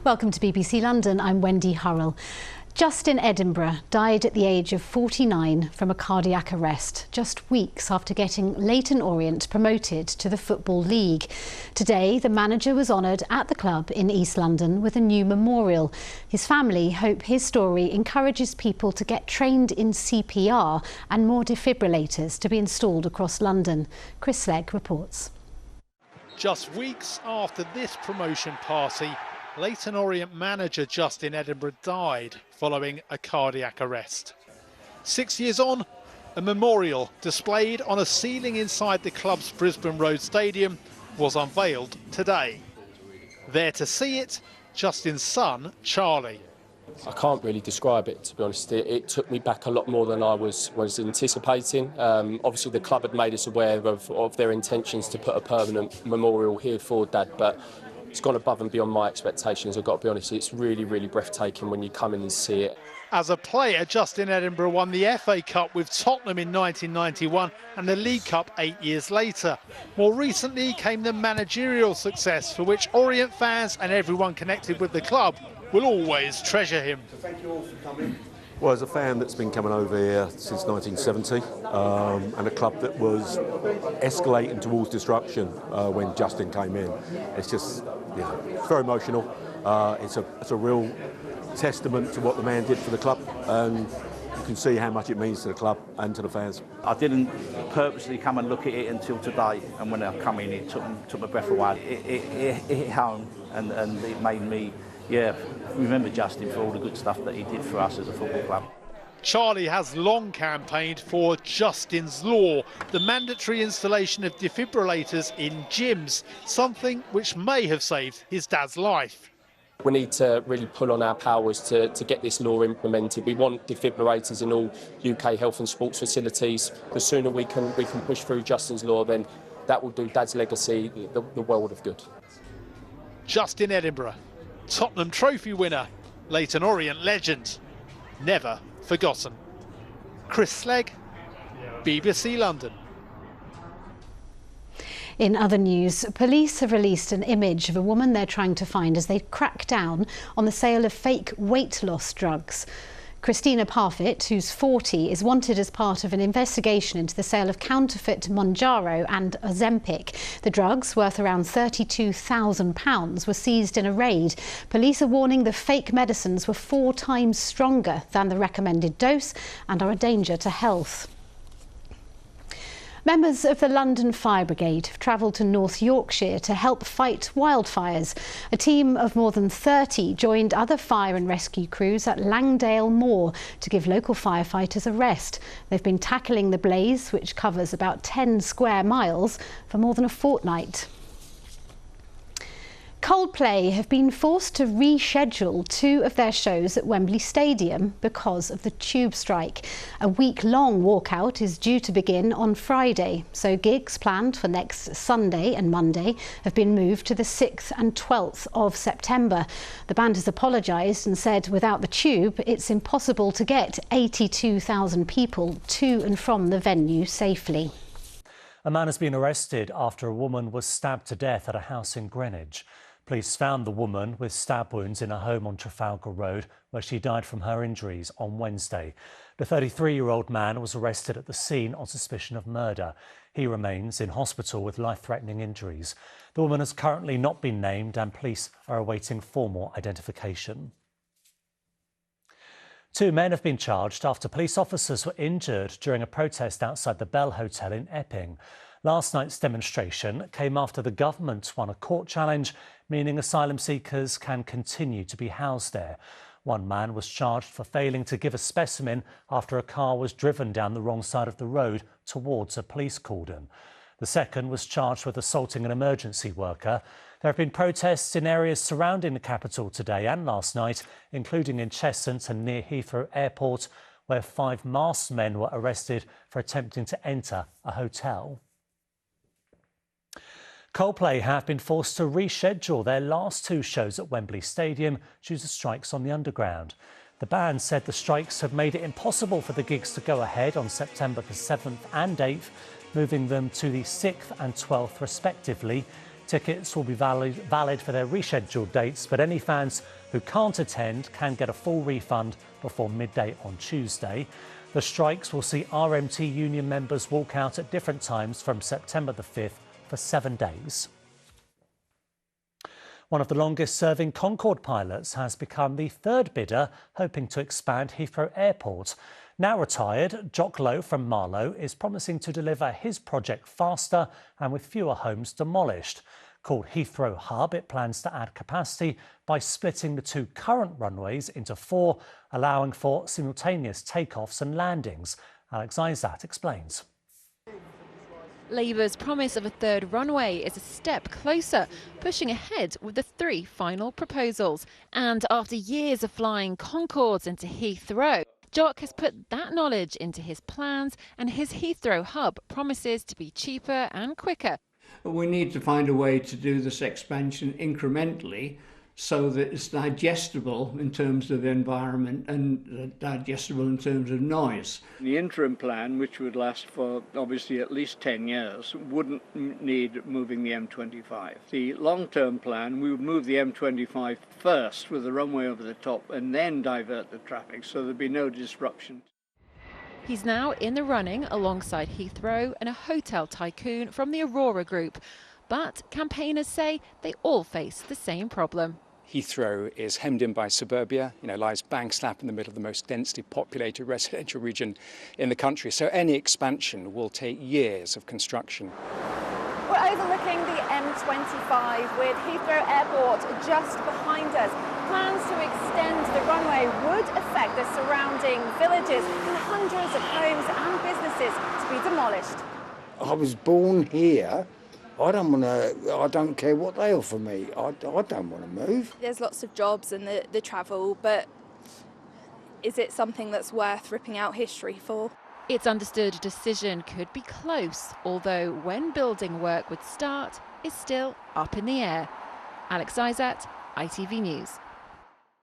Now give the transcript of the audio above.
Welcome to BBC London, I'm Wendy Hurrell. Justin Edinburgh died at the age of 49 from a cardiac arrest, just weeks after getting Leyton Orient promoted to the Football League. Today, the manager was honoured at the club in East London with a new memorial. His family hope his story encourages people to get trained in CPR and more defibrillators to be installed across London. Chris Slegg reports. Just weeks after this promotion party, Leyton Orient manager Justin Edinburgh died following a cardiac arrest. 6 years on, a memorial displayed on a ceiling inside the club's Brisbane Road Stadium was unveiled today. There to see it, Justin's son, Charlie. I can't really describe it, to be honest. It took me back a lot more than I was anticipating. Obviously, the club had made us aware of their intentions to put a permanent memorial here for Dad, but it's gone above and beyond my expectations. I've got to be honest, it's really, really breathtaking when you come in and see it. As a player, Justin Edinburgh won the FA Cup with Tottenham in 1991 and the League Cup 8 years later. More recently came the managerial success for which Orient fans and everyone connected with the club will always treasure him. Thank you all for coming. Well, as a fan that's been coming over here since 1970 and a club that was escalating towards destruction when Justin came in, it's just, it's very emotional. It's a real testament to what the man did for the club, and you can see how much it means to the club and to the fans. I didn't purposely come and look at it until today, and when I come in, it took my breath away. It hit home, and it made me remember Justin for all the good stuff that he did for us as a football club. Charlie has long campaigned for Justin's Law, the mandatory installation of defibrillators in gyms, something which may have saved his dad's life. We need to really pull on our powers to get this law implemented. We want defibrillators in all UK health and sports facilities. The sooner we can push through Justin's Law, then that will do Dad's legacy the world of good. Justin Edinburgh, Tottenham trophy winner, Leyton Orient legend, never forgotten. Chris Slegg, BBC London. In other news, police have released an image of a woman they're trying to find as they crack down on the sale of fake weight loss drugs. Christina Parfitt, who's 40, is wanted as part of an investigation into the sale of counterfeit Mounjaro and Ozempic. The drugs, worth around £32,000, were seized in a raid. Police are warning the fake medicines were 4 times stronger than the recommended dose and are a danger to health. Members of the London Fire Brigade have travelled to North Yorkshire to help fight wildfires. A team of more than 30 joined other fire and rescue crews at Langdale Moor to give local firefighters a rest. They've been tackling the blaze, which covers about 10 square miles, for more than a fortnight. Coldplay have been forced to reschedule 2 of their shows at Wembley Stadium because of the tube strike. A week-long walkout is due to begin on Friday, so gigs planned for next Sunday and Monday have been moved to the 6th and 12th of September. The band has apologised and said without the tube, it's impossible to get 82,000 people to and from the venue safely. A man has been arrested after a woman was stabbed to death at a house in Greenwich. Police found the woman with stab wounds in a home on Trafalgar Road, where she died from her injuries on Wednesday. The 33-year-old man was arrested at the scene on suspicion of murder. He remains in hospital with life-threatening injuries. The woman has currently not been named and police are awaiting formal identification. 2 men have been charged after police officers were injured during a protest outside the Bell Hotel in Epping. Last night's demonstration came after the government won a court challenge, meaning asylum seekers can continue to be housed there. One man was charged for failing to give a specimen after a car was driven down the wrong side of the road towards a police cordon. The second was charged with assaulting an emergency worker. There have been protests in areas surrounding the capital today and last night, including in Cheshunt and near Heathrow Airport, where 5 masked men were arrested for attempting to enter a hotel. Coldplay have been forced to reschedule their last 2 shows at Wembley Stadium due to strikes on the Underground. The band said the strikes have made it impossible for the gigs to go ahead on September the 7th and 8th, moving them to the 6th and 12th respectively. Tickets will be valid for their rescheduled dates, but any fans who can't attend can get a full refund before midday on Tuesday. The strikes will see RMT union members walk out at different times from September the 5th for 7 days. One of the longest-serving Concorde pilots has become the third bidder hoping to expand Heathrow Airport. Now retired, Jock Lowe from Marlow is promising to deliver his project faster and with fewer homes demolished. Called Heathrow Hub, it plans to add capacity by splitting the 2 current runways into 4, allowing for simultaneous takeoffs and landings. Alex Isat explains. Labour's promise of a third runway is a step closer, pushing ahead with the 3 final proposals. And after years of flying Concordes into Heathrow, Jock has put that knowledge into his plans, and his Heathrow hub promises to be cheaper and quicker. We need to find a way to do this expansion incrementally so that it's digestible in terms of environment and digestible in terms of noise. The interim plan, which would last for obviously at least 10 years, wouldn't need moving the M25. The long-term plan, we would move the M25 first with the runway over the top and then divert the traffic so there'd be no disruption. He's now in the running alongside Heathrow and a hotel tycoon from the Aurora Group. But campaigners say they all face the same problem. Heathrow is hemmed in by suburbia, lies bang slap in the middle of the most densely populated residential region in the country. So any expansion will take years of construction. We're overlooking the M25 with Heathrow Airport just behind us. Plans to extend the runway would affect the surrounding villages and hundreds of homes and businesses to be demolished. I was born here. I don't care what they offer me. I don't want to move. There's lots of jobs and the travel, but is it something that's worth ripping out history for? It's understood a decision could be close, although when building work would start is still up in the air. Alex Isat, ITV News.